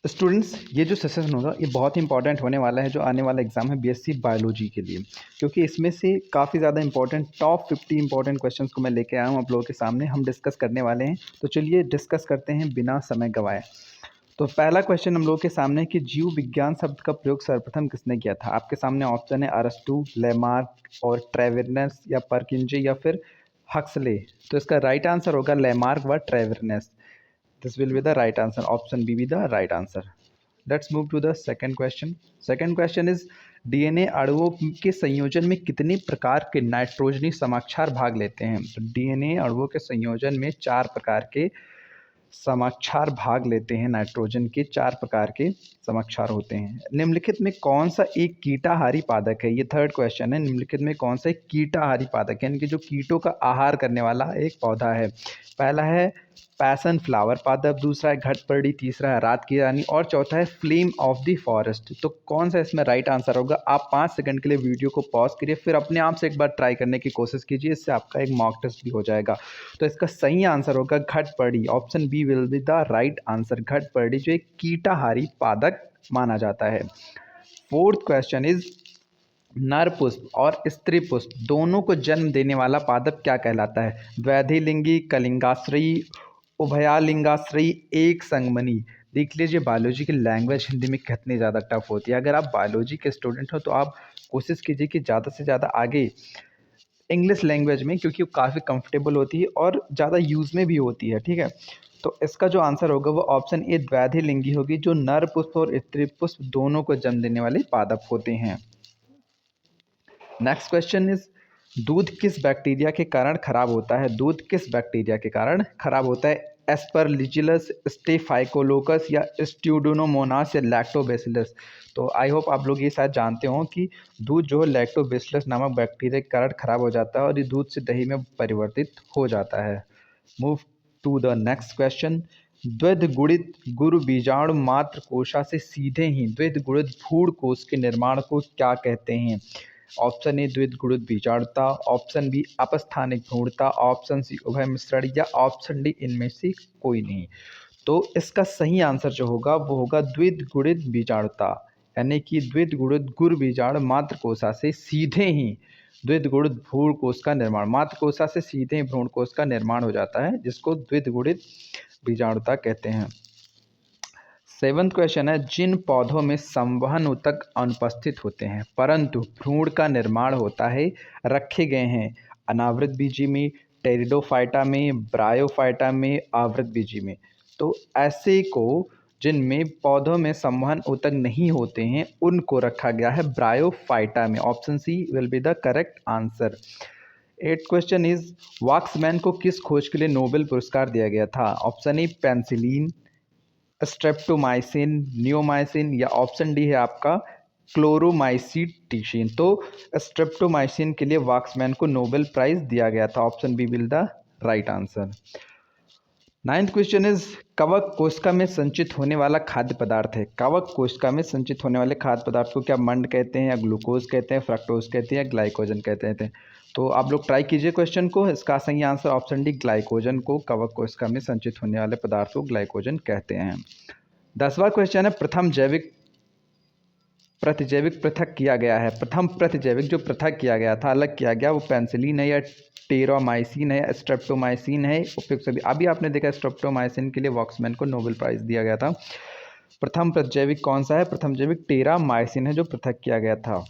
Students, ये जो session होगा ये बहुत ही इंपॉर्टेंट होने वाला है जो आने वाला एग्जाम है बीएससी बायोलॉजी के लिए, क्योंकि इसमें से काफ़ी ज़्यादा इंपॉर्टेंट टॉप 50 इंपॉर्टेंट क्वेश्चंस को मैं लेके आया हूँ आप लोगों के सामने। हम डिस्कस करने वाले हैं, तो चलिए डिस्कस करते हैं बिना समय गंवाए। तो पहला क्वेश्चन हम लोगों के सामने है कि जीव विज्ञान शब्द का प्रयोग सर्वप्रथम किसने किया था। आपके सामने ऑप्शन है अरस्तु, लेमार्क और ट्रेविरनेस या परकिंजे या फिर हक्सले। तो इसका राइट आंसर होगा लेमार्क व ट्रेविरनेस। This will be the right answer. Option B be the right answer. Let's move to the second question. Second question is DNA अणुओं के संयोजन में कितने प्रकार के नाइट्रोजनी समाक्षार भाग लेते हैं। तो डीएनए अणुओं के संयोजन में 4 प्रकार के समाक्षार भाग लेते हैं। नाइट्रोजन के 4 प्रकार के समाक्षार होते हैं। निम्नलिखित में कौन सा एक कीटाहारी पादप है। ये थर्ड क्वेश्चन है। निम्नलिखित में कौन सा एक कीटाहारी पादप यानी कि जो कीटों का आहार करने वाला एक पौधा है। पहला है पैसन फ्लावर पादप, दूसरा है घटपर्डी, तीसरा है रात की रानी और चौथा है फ्लेम ऑफ द फॉरेस्ट। तो कौन सा इसमें राइट आंसर होगा। आप 5 सेकंड के लिए वीडियो को पॉज करिए, फिर अपने आप से एक बार ट्राई करने की कोशिश कीजिए, इससे आपका एक मॉक टेस्ट भी हो जाएगा। तो इसका सही आंसर होगा घटपर्डी। Option B will be the right answer. घटपर्डी जो एक कीटाहारी पादप माना जाता है। फोर्थ क्वेश्चन इज नर पुष्प और स्त्री पुष्प दोनों को जन्म देने वाला पादप क्या कहलाता है। द्वैधिलिंगी, कलिंगाश्रयी, उभयालिंगाश्रयी, एक संगमनी। देख लीजिए बायोलॉजी की लैंग्वेज हिंदी में कितनी ज़्यादा टफ होती है। अगर आप बायोलॉजी के स्टूडेंट हो तो आप कोशिश कीजिए कि ज़्यादा से ज़्यादा आगे इंग्लिश लैंग्वेज में, क्योंकि वो काफ़ी कंफर्टेबल होती है और ज़्यादा यूज़ में भी होती है। ठीक है, तो इसका जो आंसर होगा वो ऑप्शन ए द्वैधिलिंगी होगी, जो नर पुष्प और स्त्री पुष्प दोनों को जन्म देने वाले पादप होते हैं। नेक्स्ट क्वेश्चन इज दूध किस बैक्टीरिया के कारण खराब होता है। दूध किस बैक्टीरिया के कारण खराब होता है। एस्परलिजिलस, स्टेफाइकोलोकस या स्ट्यूडोनोमोनास या लैक्टोबैसिलस। तो आई होप आप लोग ये शायद जानते हो कि दूध जो है लैक्टोबैसिलस नामक बैक्टीरिया के कारण खराब हो जाता है और ये दूध से दही में परिवर्तित हो जाता है। Move to the next question. द्विध गुणित गुरु बीजाणु मात्र कोशा से सीधे ही द्विध गुणित भ्रूण कोश के निर्माण को क्या कहते हैं। ऑप्शन ए द्विध गुणित बीजाणुता, ऑप्शन बी अपस्थानिक भ्रूणता, ऑप्शन सी उभय मिश्रण या ऑप्शन डी इनमें से कोई नहीं। तो इसका सही आंसर जो होगा वो होगा द्विध गुणित बीजाणुता, यानी कि द्विध गुणित गुरु बीजाणु मात्र कोशा से सीधे ही द्विध गुणित भ्रूण कोश का निर्माण, मात्र कोशा से सीधे ही भ्रूण कोश का निर्माण हो जाता है, जिसको द्विध गुणित बीजाणुता कहते हैं। 7th क्वेश्चन है जिन पौधों में संवहन ऊतक अनुपस्थित होते हैं परंतु भ्रूण का निर्माण होता है रखे गए हैं। अनावृत बीजी में, टेरिडोफाइटा में, ब्रायोफाइटा में, आवृत बीजी में। तो ऐसे को जिनमें पौधों में संवहन ऊतक नहीं होते हैं उनको रखा गया है ब्रायोफाइटा में। Option C will be the correct answer. 8th question is Waksman को किस खोज के लिए नोबेल पुरस्कार दिया गया था। Option A penicillin, streptomycin, neomycin या ऑप्शन डी है आपका क्लोरोमाइसीटीशिन। तो स्ट्रेप्टोमाइसिन के लिए वॉक्समैन को नोबेल प्राइज दिया गया था। Option B will the right answer. 9th question is कवक कोशिका में संचित होने वाला खाद्य पदार्थ है। कवक कोशिका में संचित होने वाले खाद्य पदार्थ को क्या मंड कहते हैं या ग्लूकोज कहते हैं, फ्रक्टोज कहते हैं या ग्लाइकोजन कहते हैं। तो आप लोग ट्राई कीजिए क्वेश्चन को। इसका सही आंसर ऑप्शन डी ग्लाइकोजन को, कवक कोशिका में संचित होने वाले पदार्थ को ग्लाइकोजन कहते हैं। 10वां क्वेश्चन है प्रथम जैविक प्रतिजैविक पृथक किया गया है। प्रथम प्रतिजैविक जो पृथक किया गया था, अलग किया गया, वो पेंसिलिन है या टेरामाइसिन है या स्ट्रेप्टोमाइसिन है। उपयुक्त सभी अभी आपने देखा स्ट्रेप्टोमाइसिन के लिए वॉक्समैन को नोबेल प्राइज दिया गया था। प्रथम प्रतिजैविक कौन सा है। प्रथम जैविक टेरामाइसिन है जो पृथक किया गया था।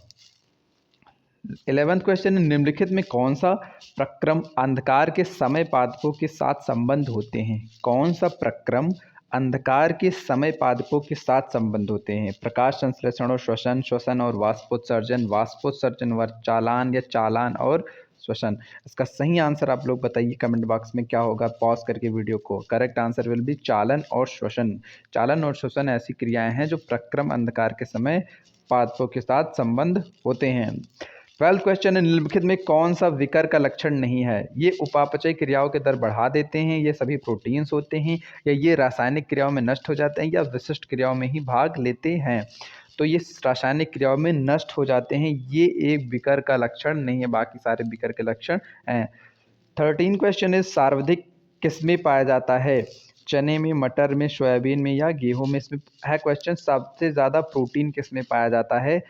11th क्वेश्चन निम्नलिखित में कौन सा प्रक्रम अंधकार के समय पादपों के साथ संबंध होते हैं। कौन सा प्रक्रम अंधकार के समय पादपों के साथ संबंध होते हैं। प्रकाश संश्लेषण और श्वसन, श्वसन और वाष्पोत्सर्जन, वाष्पोत्सर्जन व चालान या चालान और श्वसन। इसका सही आंसर आप लोग बताइए कमेंट बॉक्स में क्या होगा, पॉज करके वीडियो को। करेक्ट आंसर विल बी चालन और श्वसन। चालन और श्वसन ऐसी क्रियाएं हैं जो प्रक्रम अंधकार के समय पादपों के साथ संबंध होते हैं। 12th क्वेश्चन है निम्नलिखित में कौन सा विकर का लक्षण नहीं है। ये उपापचय क्रियाओं के दर बढ़ा देते हैं, ये सभी प्रोटीन्स होते हैं, या ये रासायनिक क्रियाओं में नष्ट हो जाते हैं, या विशिष्ट क्रियाओं में ही भाग लेते हैं। तो ये रासायनिक क्रियाओं में नष्ट हो जाते हैं, ये एक विकर का लक्षण नहीं है, बाकी सारे विकर के लक्षण हैं। 13 क्वेश्चन इज सर्वाधिक किसमें पाया जाता है। चने में, मटर में, सोयाबीन में या गेहूं में? इसमें है क्वेश्चन सबसे ज़्यादा प्रोटीन किस में पाया जाता है,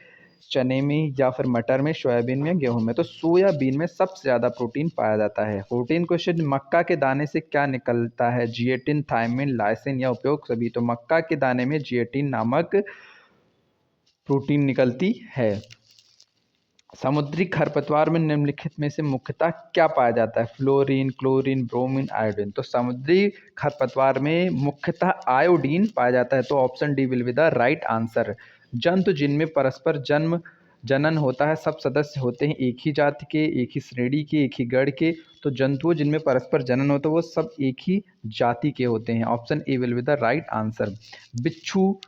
चने में या फिर मटर में, सोयाबीन में, गेहूं में? तो सोयाबीन में सबसे ज़्यादा प्रोटीन पाया जाता है। 14 क्वेश्चन, मक्का के दाने से क्या निकलता है, जिएटिन, थायमिन, लाइसिन या उपयोग सभी? तो मक्का के दाने में जिएटिन नामक प्रोटीन निकलती है। समुद्री खरपतवार में निम्नलिखित में से मुख्यतः क्या पाया जाता है, फ्लोरीन, क्लोरीन, ब्रोमीन, आयोडीन? तो समुद्री खरपतवार में मुख्यतः आयोडीन पाया जाता है। तो option D will be the right answer. जंतु जिनमें परस्पर जनन होता है, सब सदस्य होते हैं एक ही जाति के, एक ही श्रेणी के, एक ही गण के। तो जंतुओं जिनमें परस्पर जनन होता है वो सब एक ही जाति के होते हैं। Option A will be the right answer. बिच्छू,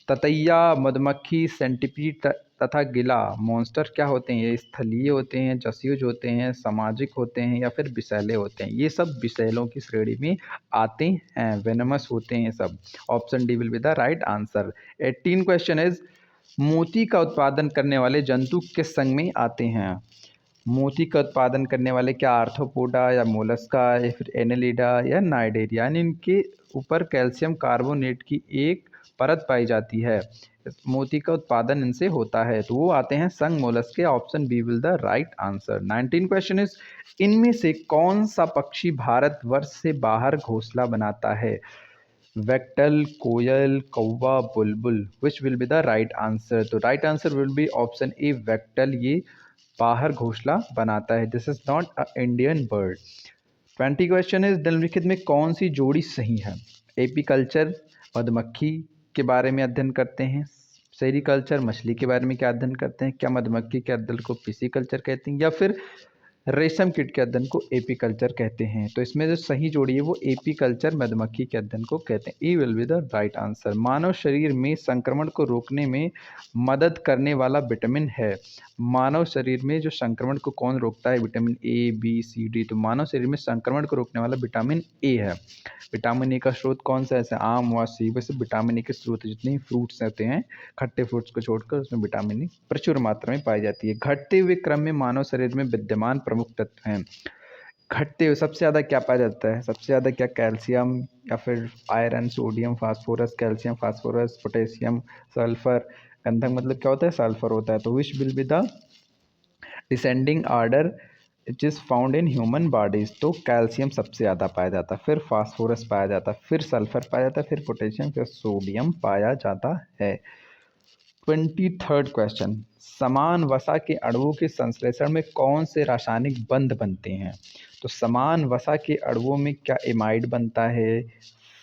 ततैया, मधुमक्खी, सेंटिपीड तथा गिला मॉन्स्टर क्या होते हैं, ये स्थलीय होते हैं, जसीय होते हैं, सामाजिक होते हैं या फिर विषैले होते हैं? ये सब विषैलों की श्रेणी में आते हैं, वेनमस होते हैं सब। Option D will be the right answer. 18 question is, मोती का उत्पादन करने वाले जंतु किस संघ में आते हैं? मोती का उत्पादन करने वाले क्या आर्थ्रोपोडा या मोलस्का या फिर एनेलिडा या नाइडेरिया? यानी इनके ऊपर कैल्शियम कार्बोनेट की एक परत पाई जाती है, मोती का उत्पादन इनसे होता है, तो वो आते हैं संघ मोलस्क के। Option B will the right answer. 19 question is, इनमें से कौन सा पक्षी भारतवर्ष से बाहर घोंसला बनाता है, वैक्टल, कोयल, कौवा, बुलबुल? Which will be the right answer? तो right answer will be option A, वैक्टल। ये बाहर घोंसला बनाता है। This is not a Indian bird. 20 question is, निम्नलिखित में कौन सी जोड़ी सही है? एपीकल्चर मधुमक्खी के बारे में अध्ययन करते हैं, सेरिकल्चर मछली के बारे में क्या अध्ययन करते हैं, क्या मधुमक्खी के अध्ययन को पिसिकल्चर कहते हैं या फिर रेशम कीट के अध्ययन को एपीकल्चर कहते हैं? तो इसमें जो सही जोड़ी है वो एपीकल्चर मधुमक्खी के अध्ययन को कहते हैं। E will be the right answer. मानव शरीर में संक्रमण को रोकने में मदद करने वाला विटामिन है, मानव शरीर में जो संक्रमण को कौन रोकता है, vitamin A, B, C, D? तो मानव शरीर में संक्रमण को रोकने वाला विटामिन ए है। विटामिन ए का स्रोत कौन सा है, जैसे आम व सेब, वैसे विटामिन ए के स्रोत जितने फ्रूट्स रहते हैं, खट्टे फ्रूट्स को छोड़कर, उसमें विटामिन ए प्रचुर मात्रा में पाई जाती है। घटते हुए क्रम में मानव शरीर में विद्यमान प्रमुख तत्व हैं, घटते हुए सबसे ज़्यादा क्या पाया जाता है, सबसे ज़्यादा क्या, कैल्शियम या फिर iron, sodium, phosphorus, calcium, phosphorus, potassium, sulphur? गंधक मतलब क्या होता है, सल्फर होता है। तो विच will be the descending order it is found in human bodies? तो कैल्शियम सबसे ज़्यादा पाया जाता है, फिर फास्फोरस पाया जाता है, फिर सल्फर पाया जाता है, फिर पोटेशियम, फिर सोडियम पाया जाता है। 23rd क्वेश्चन, समान वसा के अणुओं के संश्लेषण में कौन से रासायनिक बंध बनते हैं? तो समान वसा के अणुओं में क्या एमाइड बनता है,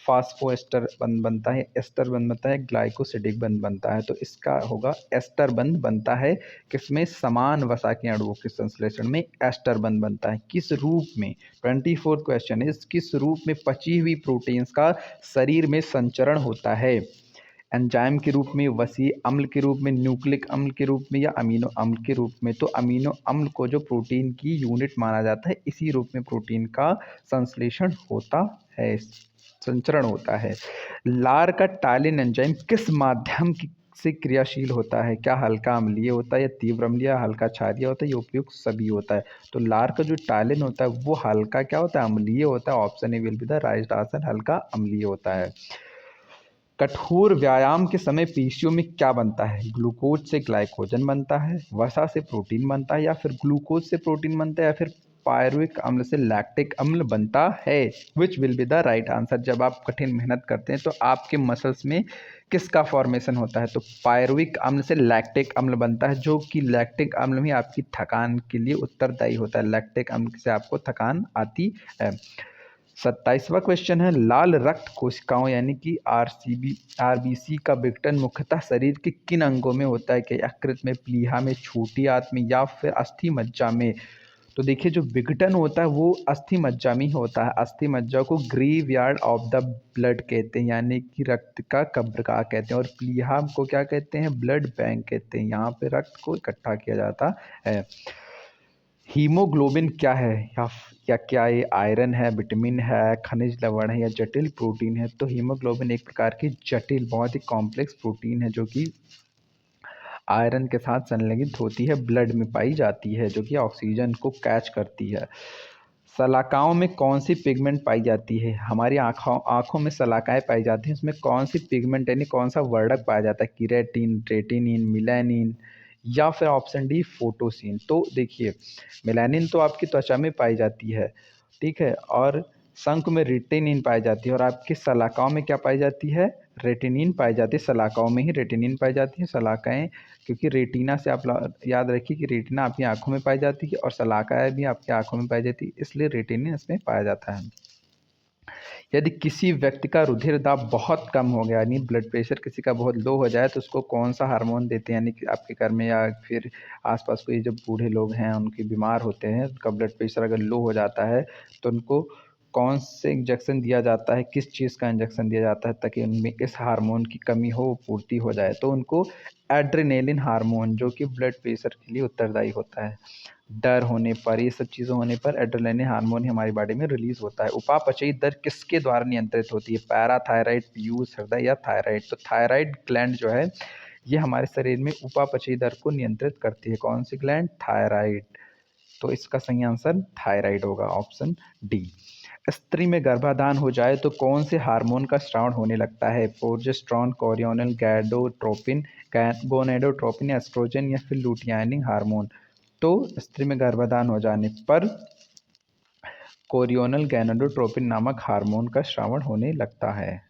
फास्फोएस्टर बंध बनता है, एस्टर बंध बनता है, ग्लाइकोसिडिक बंध बनता है? तो इसका होगा एस्टर बंध बनता है। किसमें, समान वसा के अणुओं के संश्लेषण में एस्टर बंध बनता है। किस रूप में? 24 क्वेश्चन इस, किस रूप में पची हुई प्रोटीन्स का शरीर में संचरण होता है, एंजाइम के रूप में, वसीय अम्ल के रूप में, न्यूक्लिक अम्ल के रूप में या अमीनो अम्ल के रूप में? तो अमीनो अम्ल को जो प्रोटीन की यूनिट माना जाता है, इसी रूप में प्रोटीन का संश्लेषण होता है, संचरण होता है। लार का टालिन एंजाइम किस माध्यम से क्रियाशील होता है, क्या हल्का अम्लीय होता है या तीव्र अम्लीय, हल्का क्षारीय होता है या उपयुक्त सभी होता है? तो लार का जो टालिन होता है वो हल्का क्या होता है, अम्लीय होता है। Option A will be the right answer, हल्का अम्लीय होता है। कठोर व्यायाम के समय पेशियों में क्या बनता है, ग्लूकोज से ग्लाइकोजन बनता है, वसा से प्रोटीन बनता है या फिर ग्लूकोज से प्रोटीन बनता है या फिर पायरुविक अम्ल से लैक्टिक अम्ल बनता है? विच will be the right answer. जब आप कठिन मेहनत करते हैं तो आपके मसल्स में किसका फॉर्मेशन होता है, तो पायरुविक अम्ल से लैक्टिक अम्ल बनता है, जो कि लैक्टिक अम्ल ही आपकी थकान के लिए उत्तरदायी होता है, लैक्टिक अम्ल से आपको थकान आती है। 27वां क्वेश्चन है, लाल रक्त कोशिकाओं यानी कि आरबीसी का विघटन मुख्यतः शरीर के किन अंगों में होता है, कि यकृत में, प्लीहा में, छोटी आंत में या फिर अस्थि मज्जा में? तो देखिए जो विघटन होता है वो अस्थि मज्जा में ही होता है। अस्थि मज्जा को graveyard of the blood कहते हैं, यानी कि रक्त का कब्रगाह कहते हैं, और प्लीहा को क्या कहते हैं, ब्लड बैंक कहते हैं, यहाँ पे रक्त को इकट्ठा किया जाता है। हीमोग्लोबिन क्या है, या क्या ये आयरन है, विटामिन है, खनिज लवण है या जटिल प्रोटीन है? तो हीमोग्लोबिन एक प्रकार की जटिल, बहुत ही कॉम्प्लेक्स प्रोटीन है, जो कि आयरन के साथ संलग्नित होती है, ब्लड में पाई जाती है, जो कि ऑक्सीजन को कैच करती है। सलाकाओं में कौन सी पिगमेंट पाई जाती है? हमारी आँखों में सलाकाएँ पाई जाती हैं, उसमें कौन सी पिगमेंट यानी कौन सा वर्णक पाया जाता है? केराटिन, रेटिनिन, मेलानिन या फिर ऑप्शन डी फोटोसिन। तो देखिए, मेलानिन तो आपकी त्वचा में पाई जाती है, ठीक है? और शंख में रेटिनिन पाई जाती है और आपकी सलाकाओं में क्या पाई जाती है? रेटिनिन पाई जाती है। सलाकाओं में ही रेटिनिन पाई जाती है। सलाकाएँ, क्योंकि रेटिना से आप याद रखिए कि रेटिना आपकी आंखों में पाई जाती है और सलाकाएँ भी आपकी आंखों में पाई जाती है, इसलिए रेटिनिन इसमें पाया जाता है। यदि किसी व्यक्ति का रुधिर दाब बहुत कम हो गया, यानी ब्लड प्रेशर किसी का बहुत लो हो जाए, तो उसको कौन सा हार्मोन देते हैं? यानी कि आपके घर में या फिर आसपास कोई जो बूढ़े लोग हैं, उनके बीमार होते हैं, उनका ब्लड प्रेशर अगर लो हो जाता है, तो उनको कौन से इंजेक्शन दिया जाता है, किस चीज़ का इंजेक्शन दिया जाता है ताकि उनमें इस हार्मोन की कमी हो, पूर्ति हो जाए? तो उनको एड्रेनालिन हार्मोन, जो कि ब्लड प्रेशर के लिए उत्तरदायी होता है। डर होने पर, ये सब चीज़ें होने पर एड्रेनालिन हार्मोन ही हमारी बॉडी में रिलीज़ होता है। उपापचयी दर किसके द्वारा नियंत्रित होती है? पैराथायराइड, पीयूष, हृदय या थायराइड? तो थायराइड ग्लैंड जो है, ये हमारे शरीर में उपापचयी दर को नियंत्रित करती है। कौन सी ग्लैंड? थायराइड। तो इसका सही आंसर थायराइड होगा, ऑप्शन डी। स्त्री में गर्भाधान हो जाए तो कौन से हार्मोन का स्राव होने लगता है? प्रोजेस्टेरॉन, कोरियोनिन, गैडोट्रोपिन, गोनेडोट्रोपिन, एस्ट्रोजन या फिर लुटियानिंग हार्मोन? तो स्त्री में गर्भाधान हो जाने पर कोरियोनल गैनोडोट्रोपिन नामक हार्मोन का स्रावण होने लगता है।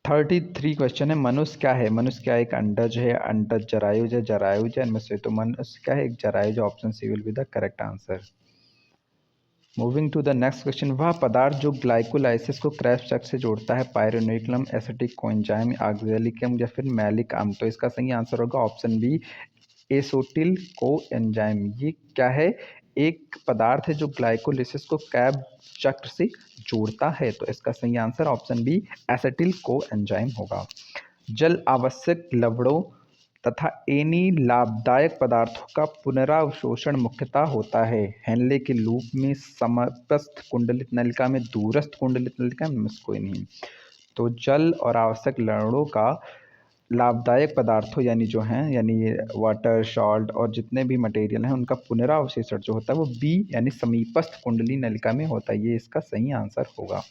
33 क्वेश्चन है। मनुष्य क्या है? मनुष्य क्या एक अंडज है, अंडज जरायुज है, जरायुज है इनमें से? तो मनुष्य क्या है? एक जरायुज। Option C will be the correct answer. Moving to the next question, वह पदार्थ जो ग्लाइकोलाइसिस को क्रैब्स से जोड़ता है? पायरोनिकुलम, एसिटिक कोएंजाइम, ऑक्सैलिक या फिर मैलिक अम्ल? तो इसका सही आंसर होगा ऑप्शन बी, एसिटिल कोएंजाइम। ये क्या है? एक पदार्थ है जो ग्लाइकोलाइसिस को कैब चक्र से जोड़ता है। तो इसका सही answer option B, acetyl coenzyme होगा। जल आवश्यक लवणों तथा एनी लाभदायक पदार्थों का पुनरावशोषण मुख्यतः होता है? हेनले के लूप में, समप्रस्थ कुंडलित नलिका में, दूरस्थ कुंडलित नलिका में? कोई नहीं। तो जल और आवश्यक लवणों का लाभदायक पदार्थों यानी जो हैं, यानी वाटर, सॉल्ट और जितने भी मटेरियल हैं, उनका पुनरावशोषण जो होता है वो बी यानी समीपस्थ कुंडली नलिका में होता है। ये इसका सही आंसर होगा।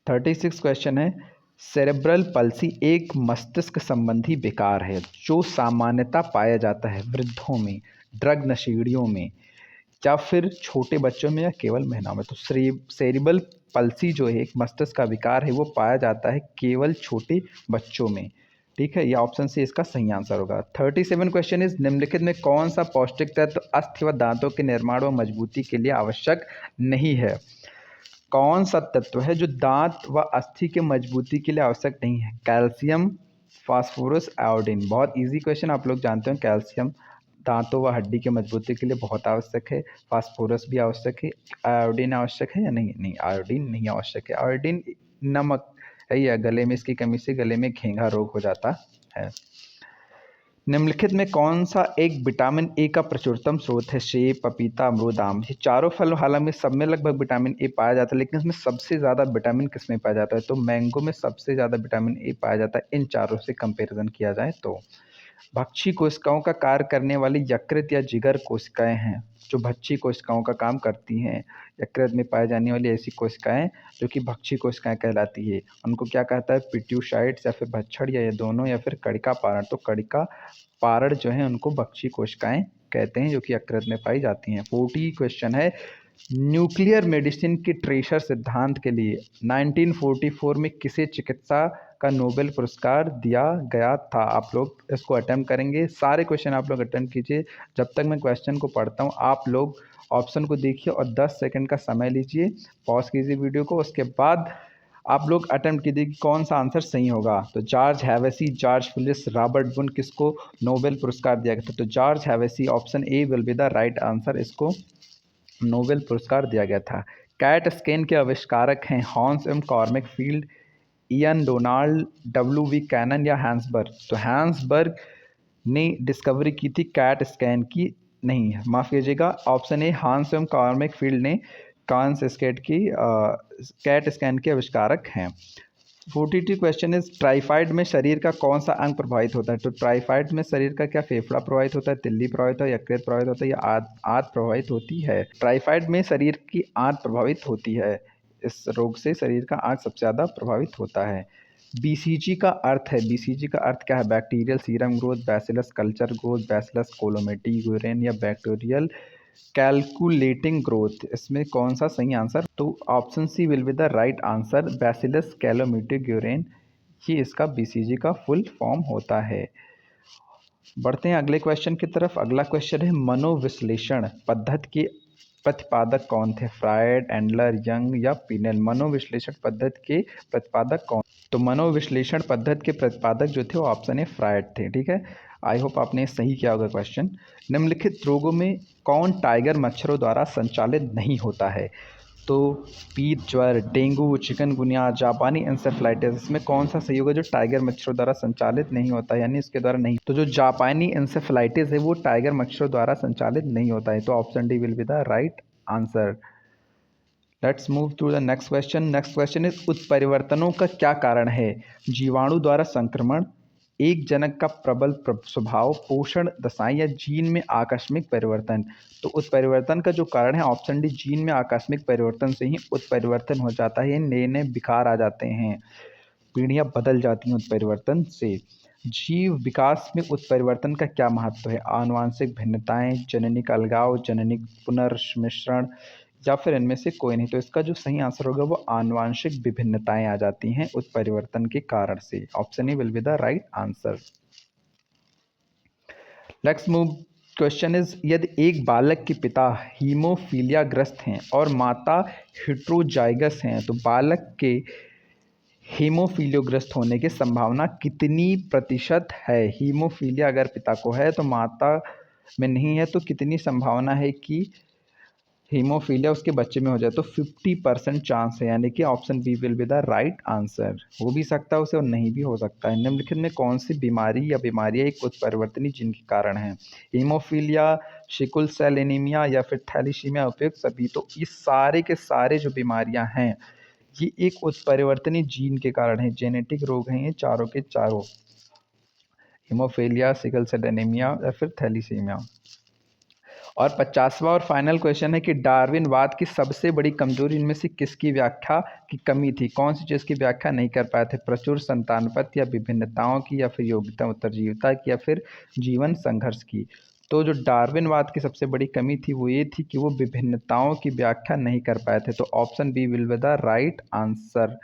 36 क्वेश्चन है। सेरेब्रल पल्सी एक मस्तिष्क संबंधी विकार है जो सामान्यतः पाया जाता है वृद्धों में, ड्रग नशेड़ियों में, या फिर छोटे बच्चों में, या केवल महिलाओं में? तो सेरिब्रल पल्सी जो है एक मस्तिष्क का विकार है, वो पाया जाता है केवल छोटे बच्चों में, ठीक है? ये ऑप्शन सी इसका सही आंसर होगा। 37 क्वेश्चन इज, निम्नलिखित में कौन सा पौष्टिक तत्व अस्थि व दांतों के निर्माण व मजबूती के लिए आवश्यक नहीं है? कौन सा तत्व है जो दांत व अस्थि के मजबूती के लिए आवश्यक नहीं है? Calcium, phosphorus, iodine? बहुत इजी क्वेश्चन, आप लोग जानते हो कैल्शियम दांतों व हड्डी के मजबूती के लिए बहुत आवश्यक है, फास्फोरस भी आवश्यक है, आयोडीन आवश्यक है या नहीं? नहीं, आयोडीन नहीं आवश्यक है। आयोडीन नमक है, या गले में इसकी कमी से गले में घेंघा रोग हो जाता है। निम्नलिखित में कौन सा एक विटामिन ए का प्रचुरतम स्रोत है? सेब, पपीता, अमरूद, आम? ये चारों फल हालांकि सब में लगभग विटामिन ए पाया जाता है, लेकिन इसमें सबसे ज़्यादा विटामिन किस में पाया जाता है? तो मैंगो में सबसे ज़्यादा विटामिन ए पाया जाता है, इन चारों से कंपैरिजन किया जाए तो। भक्षी कोशिकाओं का कार्य करने वाली यकृत या जिगर कोशिकाएं हैं जो भक्षी कोशिकाओं का काम करती हैं। यकृत में पाई जाने वाली ऐसी कोशिकाएं जो कि भक्षी कोशिकाएं कहलाती है, उनको क्या कहता है? पिट्यूसाइड्स या फिर भक्षण, या ये दोनों, या फिर कड़िका पारण? तो कड़िका पारण जो है उनको भक्षी कोशिकाएं कहते हैं, जो कि यकृत में पाई जाती हैं। 40 क्वेश्चन है। न्यूक्लियर मेडिसिन के ट्रेशर सिद्धांत के लिए 1944 में किसे चिकित्सा का नोबेल पुरस्कार दिया गया था? आप लोग इसको अटेम्प्ट करेंगे, सारे क्वेश्चन आप लोग अटेम्प्ट कीजिए। जब तक मैं क्वेश्चन को पढ़ता हूँ आप लोग ऑप्शन को देखिए और 10 सेकंड का समय लीजिए, पॉज कीजिए वीडियो को, उसके बाद आप लोग अटेम्प्ट कीजिए कि कौन सा आंसर सही होगा। तो जॉर्ज हैवेसी, जॉर्ज फिलिस, रॉबर्ट बुन, किसको नोबेल पुरस्कार दिया गया था? तो George Hevesy, option A will be the right answer, इसको नोबेल पुरस्कार दिया गया था। कैट स्कैन के आविष्कारक हैं Hans M Cormack field, Ian Donald, W V Cannon या हैंसबर्ग? तो हैंसबर्ग ने डिस्कवरी की थी कैट स्कैन की, नहीं माफ़ कीजिएगा, option A Hans M Cormack field ने कैट स्कैन के आविष्कारक हैं। 42 क्वेश्चन इज टाइफाइड में शरीर का कौन सा अंग प्रभावित होता है? तो टाइफाइड में शरीर का क्या फेफड़ा प्रभावित होता है, तिल्ली प्रभावित होता है, यकृत प्रभावित होता है या आंत प्रभावित होती है? टाइफाइड में शरीर की आंत प्रभावित होती है। इस रोग से शरीर का आंत सबसे ज़्यादा प्रभावित होता है। बीसीजी का अर्थ है, बीसीजी का अर्थ क्या है? Bacterial serum growth, bacillus culture growth, bacillus कोलोमेटिग्यूरेन या बैक्टीरियल कैलकुलेटिंग ग्रोथ। इसमें कौन सा सही आंसर? तो option C will be the right answer, bacillus कैलोमेटिग्यूरेन। ये इसका बीसीजी का फुल फॉर्म होता है। बढ़ते हैं अगले क्वेश्चन की तरफ। अगला क्वेश्चन है मनोविश्लेषण पद्धति के प्रतिपादक कौन थे? फ्रायड, एंडलर, यंग या पिनेल। मनोविश्लेषण पद्धति के प्रतिपादक कौन? तो मनोविश्लेषण पद्धति के प्रतिपादक जो थे वो ऑप्शन ए फ्रायड थे। ठीक है, आई होप आपने सही किया होगा क्वेश्चन। निम्नलिखित रोगों में कौन टाइगर मच्छरों द्वारा संचालित नहीं होता है? तो पीत ज्वर, डेंगू, चिकनगुनिया, जापानी इंसेफ्लाइटिस, इसमें कौन सा सही होगा जो टाइगर मच्छरों द्वारा संचालित नहीं होता है, यानी इसके द्वारा नहीं? तो जो जापानी इंसेफ्लाइटिस है वो टाइगर मच्छरों द्वारा संचालित नहीं होता है। तो option D will be the right answer. Let's move to the next question. Next question is उत्परिवर्तनों का क्या कारण है? जीवाणु द्वारा संक्रमण, एक जनक का प्रबल स्वभाव, पोषण दशाएं या जीन में आकस्मिक परिवर्तन। तो उत्परिवर्तन का जो कारण है ऑप्शन डी, जीन में आकस्मिक परिवर्तन से ही उत्परिवर्तन हो जाता है, नए नए विकार आ जाते हैं, पीढ़ियां बदल जाती हैं उत्परिवर्तन से। जीव विकास में उत्परिवर्तन का क्या महत्व है? आनुवांशिक भिन्नताएं, जननिक अलगाव, जननिक पुनर्मिश्रण या फिर इनमें से कोई नहीं। तो इसका जो सही आंसर होगा वो आनुवांशिक विभिन्नताएं आ जाती हैं उत्परिवर्तन के कारण से। Option A will be the right answer. Let's move. Question is, यदि एक बालक के पिता हीमोफीलिया ग्रस्त हैं और माता हेट्रोजाइगस हैं तो बालक के हीमोफीलियोग्रस्त होने की संभावना कितनी प्रतिशत है? हीमोफीलिया अगर पिता को है तो माता में नहीं है, तो कितनी संभावना है कि हीमोफीलिया उसके बच्चे में हो जाए? तो 50% चांस है, यानी कि option B will be the right answer. हो भी सकता है उसे और नहीं भी हो सकता है। निम्नलिखित में कौन सी बीमारी या बीमारियां एक उत्परिवर्तनी जीन के कारण है? हीमोफीलिया, सिकल सेल एनीमिया या फिर थैलीसीमिया उपयुक्त सभी। तो इस सारे के सारे जो बीमारियां हैं ये एक उत्परिवर्तनीय जीन के कारण है, जेनेटिक रोग हैं ये चारों के चारों, हीमोफीलिया, सिकल सेल एनीमिया या फिर थैलीसीमिया। और 50वां और फाइनल क्वेश्चन है कि डार्विनवाद की सबसे बड़ी कमजोरी इनमें से किसकी व्याख्या की कमी थी? कौन सी चीज़ की व्याख्या नहीं कर पाए थे? प्रचुर संतानपत्ति या विभिन्नताओं की या फिर योग्यता उत्तरजीविता की या फिर जीवन संघर्ष की? तो जो डार्विनवाद की सबसे बड़ी कमी थी वो ये थी कि वो विभिन्नताओं की व्याख्या नहीं कर पाए थे। तो option B will be the right answer,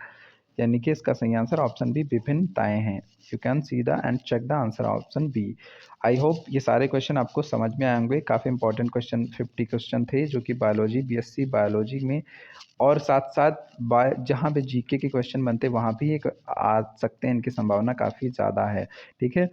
यानी कि इसका सही आंसर ऑप्शन बी विभिन्नताएं हैं। You can see the end check the answer option B. I hope ये सारे क्वेश्चन आपको समझ में आएंगे। काफ़ी इंपॉर्टेंट क्वेश्चन 50 क्वेश्चन थे जो कि बायोलॉजी, बीएससी बायोलॉजी में, और साथ साथ जहाँ पे जीके के क्वेश्चन बनते वहाँ भी एक आ सकते हैं, इनकी संभावना काफ़ी ज़्यादा है। ठीक है,